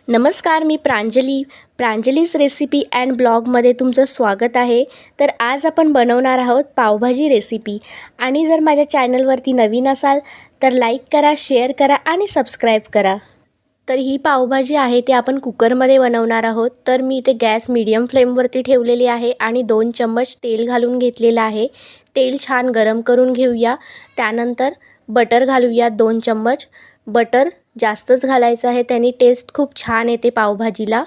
नमस्कार, मी प्रांजलीस recipe and ब्लॉगमध्ये तुमचं स्वागत आहे। तर आज आपण बनवणार आहोत पावभाजी रेसिपी। आणि जर माझ्या चॅनलवरती नवीन असाल तर लाईक करा, शेअर करा आणि सबस्क्राईब करा। तर ही पावभाजी आहे ते आपण कुकरमध्ये बनवणार आहोत। तर मी इथे गॅस मीडियम फ्लेमवरती ठेवलेली आहे आणि 2 चम्मच तेल घालून घेतलेलं आहे। तेल छान गरम करून घेऊया। त्यानंतर बटर घालूया 2 चम्मच। बटर जास्तच घालायचं आहे, त्यानी टेस्ट खूप छान येते पावभाजीला।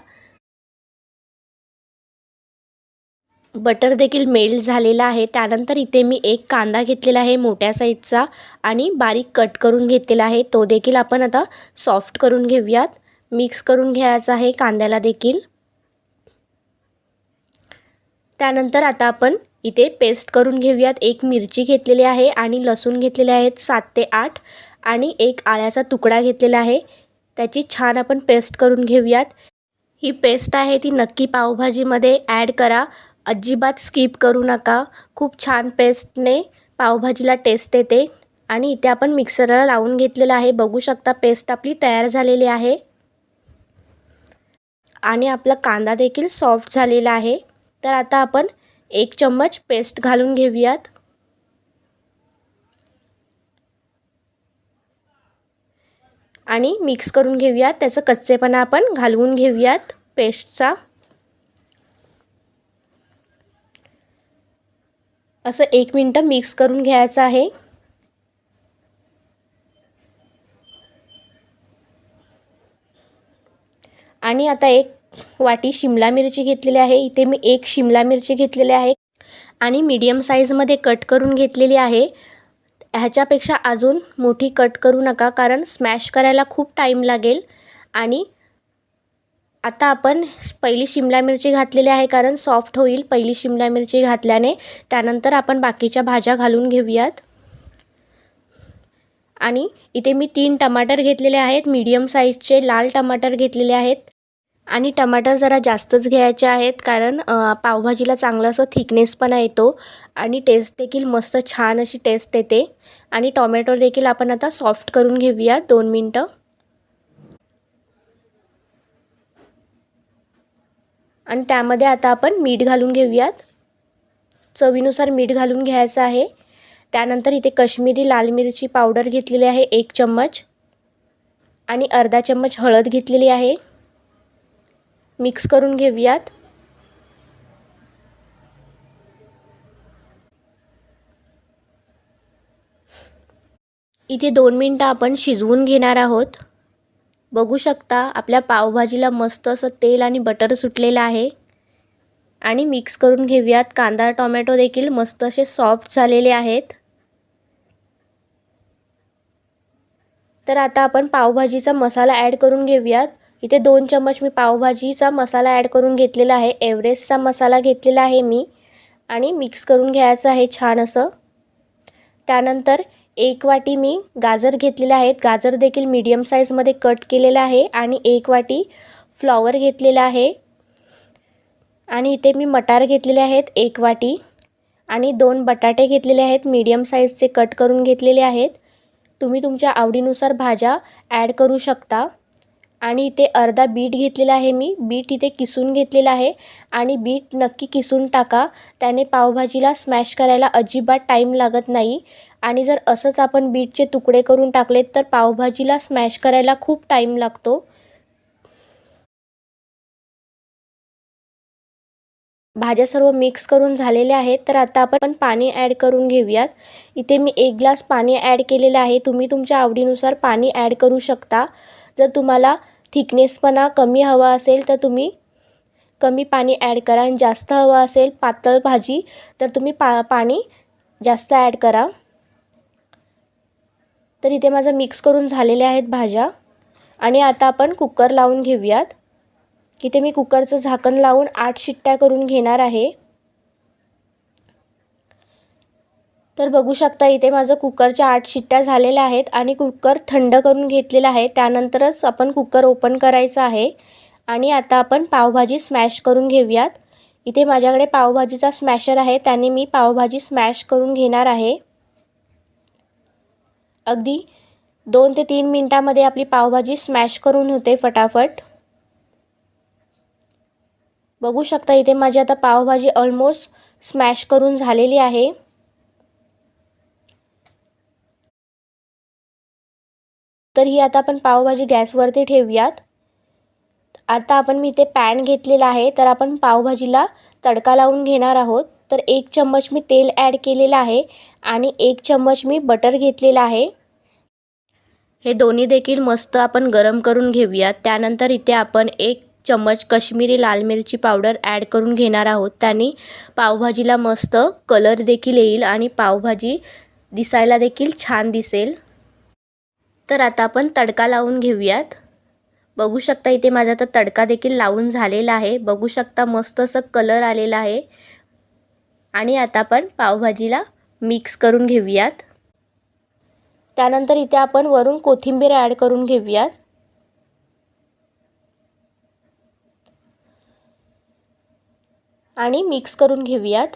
बटर देखील मेल्ट झालेला आहे। त्यानंतर इथे मी एक कांदा घेतलेला आहे मोठ्या साईजचा आणि बारीक कट करून घेतलेला आहे। तो देखील आपण आता सॉफ्ट करून घेऊयात। मिक्स करून घ्यायचा आहे कांद्याला देखील। त्यानंतर आता आपण इथे पेस्ट करून घेऊयात। एक मिरची घेतलेली आहे आणि लसूण घेतलेले आहेत 7 ते 8 आणि एक आळ्याचा तुकडा घेतलेला आहे। त्याची छान आपण पेस्ट करून घेऊयात। ही पेस्ट आहे ती नक्की पावभाजीमध्ये ॲड करा, अजिबात स्किप करू नका। खूप छान पेस्टने पावभाजीला टेस्ट येते। आणि इथे आपण मिक्सरला लावून घेतलेला आहे। बघू शकता पेस्ट आपली तयार झालेली आहे आणि आपला कांदा देखील सॉफ्ट झालेला आहे। तर आता आपण 1 चम्मच पेस्ट घालून घेऊयात आणि मिक्स करून घेऊयात। त्याचा कच्चेपणा आपण घालवून घेऊयात पेस्टचा। असं 1 मिनिट मिक्स करून घ्यायचं आहे। आणि आता 1 वाटी शिमला मिरची घेतलेली आहे। इथे मी 1 शिमला मिरची घेतलेली आहे आणि मीडियम साईजमध्ये कट करून घेतलेली आहे। ह्याच्यापेक्षा अजून मोठी कट करू नका, कारण स्मॅश करायला खूप टाइम लागेल। आणि आता आपण पहिली शिमला मिरची घातलेली आहे, कारण सॉफ्ट होईल पहिली शिमला मिरची घातल्याने। त्यानंतर आपण बाकीच्या भाज्या घालून घेऊयात। आणि इथे मी 3 टमाटर घेतलेले आहेत, मीडियम साईजचे लाल टमाटर घेतलेले आहेत। आणि टमाटर जरा जास्तच घ्यायचे आहेत, कारण पावभाजीला चांगला असं थिकनेसपणा येतो आणि टेस्ट देखील मस्त छान अशी टेस्ट येते। आणि टोमॅटो देखील आपण आता सॉफ्ट करून घेऊया 2 मिनिटं। आणि त्यामध्ये आता आपण मीठ घालून घेऊयात, चवीनुसार मीठ घालून घ्यायचं आहे। त्यानंतर इथे काश्मीरी लाल मिरची पावडर घेतलेली आहे 1 चम्मच आणि अर्धा चम्मच हळद घेतलेली आहे। मिक्स करून घेऊयात। इथे 2 मिनिटं आपण शिजवून घेणार आहोत। बघू शकता आपल्या पावभाजीला मस्त असं तेल आणि बटर सुटलेलं आहे। आणि मिक्स करून घेऊयात। कांदा टोमॅटो देखील मस्त असे सॉफ्ट झालेले आहेत। तर आता आपण पावभाजीचा मसाला ॲड करून घेऊयात। इथे 2 चम्मच मी पावभाजीचा मसाला ॲड करून घेतलेला आहे। एव्हरेस्टचा मसाला घेतलेला आहे मी आणि मिक्स करून घ्यायचं आहे छान असं। त्यानंतर 1 वाटी मी गाजर घेतलेले आहेत। गाजर देखील मीडियम साईजमध्ये कट केलेला आहे आणि 1 वाटी फ्लॉवर घेतलेला आहे। आणि इथे मी मटार घेतलेले आहेत 1 वाटी आणि 2 बटाटे घेतलेले आहेत, मीडियम साईजचे कट करून घेतलेले आहेत। तुम्ही तुमच्या आवडीनुसार भाज्या ॲड करू शकता। आणि इथे अर्धा बीट घेतलेला आहे मी, बीट इथे किसून घेतलेला आहे आणि बीट नक्की किसून टाका, त्याने पावभाजीला स्मॅश करायला अजिबात टाइम लागत नाही। आणि जर असंच आपण बीटचे तुकडे करून टाकलेत तर पावभाजीला स्मॅश करायला खूप टाइम लागतो। भाज्या सर्व मिक्स करून झालेल्या आहेत। तर आता आपण पाणी ॲड करून घेऊयात। इथे मी 1 ग्लास पाणी ॲड केलेलं आहे। तुम्ही तुमच्या आवडीनुसार पाणी ॲड करू शकता। जर तुम्हाला थिकनेसपणा कमी हवा असेल तर तुम्ही कमी पाणी ॲड करा आणि जास्त हवा असेल पातळ भाजी तर तुम्ही पाणी जास्त ॲड करा। तर इथे माझं मिक्स करून झालेले आहेत भाज्या। आणि आता आपण कुकर लावून घेऊयात। इथे मी कुकरचं झाकण लावून 8 शिट्ट्या करून घेणार आहे। तर बघू शकता इथे माझं कुकरच्या 8 शिट्ट्या झालेल्या आहेत आणि कुकर थंड करून घेतलेला आहे। त्यानंतरच आपण कुकर ओपन करायचं आहे। आणि आता आपण पावभाजी स्मॅश करून घेऊयात। इथे माझ्याकडे पावभाजीचा स्मॅशर आहे, त्याने मी पावभाजी स्मॅश करून घेणार आहे। अगदी 2 ते 3 मिनिटांमध्ये आपली पावभाजी स्मॅश करून होते फटाफट। बघू शकता इथे माझी आता पावभाजी ऑलमोस्ट स्मॅश करून झालेली आहे. तर ही आता आपण पावभाजी गॅसवरती ठेवूयात. आता आपण मी इथे पॅन घेतलेला आहे, तर आपण पावभाजीला तडका लावून घेणार आहोत. तर 1 चम्मच मी तेल ॲड केलेलं आहे आणि 1 चम्मच मी बटर घेतलेला आहे. हे दोन्ही देखील मस्त आपण गरम करून घेऊयात. त्यानंतर इथे आपण 1 चम्मच काश्मीरी लाल मिरची पावडर ॲड करून घेणार आहोत. त्याने पावभाजीला मस्त कलर देखील येईल आणि पावभाजी दिसायला देखील छान दिसेल. तर आता आपण तडका लावून घेऊयात. बघू शकता इथे माझा आता तडका देखील लावून झालेला आहे. बघू शकता मस्त असं कलर आलेला आहे. आणि आता आपण पावभाजीला मिक्स करून घेऊयात. त्यानंतर इथे आपण वरून कोथिंबीर ॲड करून घेऊयात. आणि मिक्स करून घेऊयात.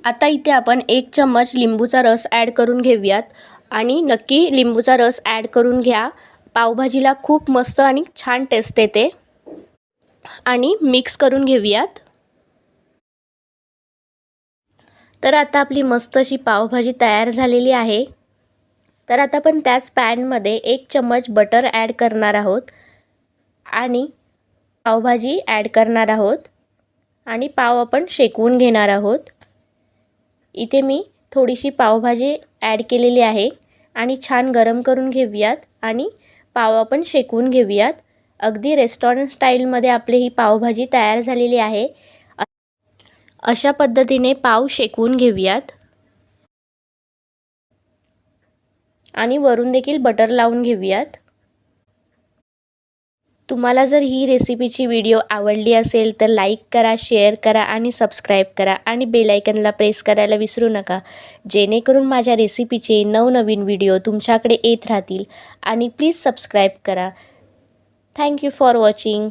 आता इथे आपण 1 चम्मच लिंबूचा रस ॲड करून घेऊयात आणि नक्की लिंबूचा रस ॲड करून घ्या. पावभाजीला खूप मस्त आणि छान टेस्ट येते. आणि मिक्स करून घेऊयात. तर आता आपली मस्त अशी पावभाजी तयार झालेली आहे. तर आता आपण त्याच पॅनमध्ये 1 चम्मच बटर ॲड करणार आहोत आणि पावभाजी ॲड करणार आहोत आणि पाव आपण शेकवून घेणार आहोत. इथे मी थोडीशी पावभाजी ॲड केलेली आहे आणि छान गरम करून घेऊयात आणि पाव आपण शेकवून घेऊयात. अगदी रेस्टॉरंट स्टाईलमध्ये आपली ही पावभाजी तयार झालेली आहे. अशा पद्धतीने पाव शेकवून घेऊयात आणि वरून देखील बटर लावून घेऊयात. तुम्हाला जर ही रेसिपीची व्हिडिओ आवडली असेल तर लाईक करा, शेअर करा आणि सबस्क्राईब करा आणि बेल आयकनला प्रेस करायला विसरू नका, जेणेकरून माझ्या रेसिपीचे नवनवीन व्हिडिओ तुमच्याकडे येत राहतील. आणि प्लीज सबस्क्राईब करा. Thank you for watching.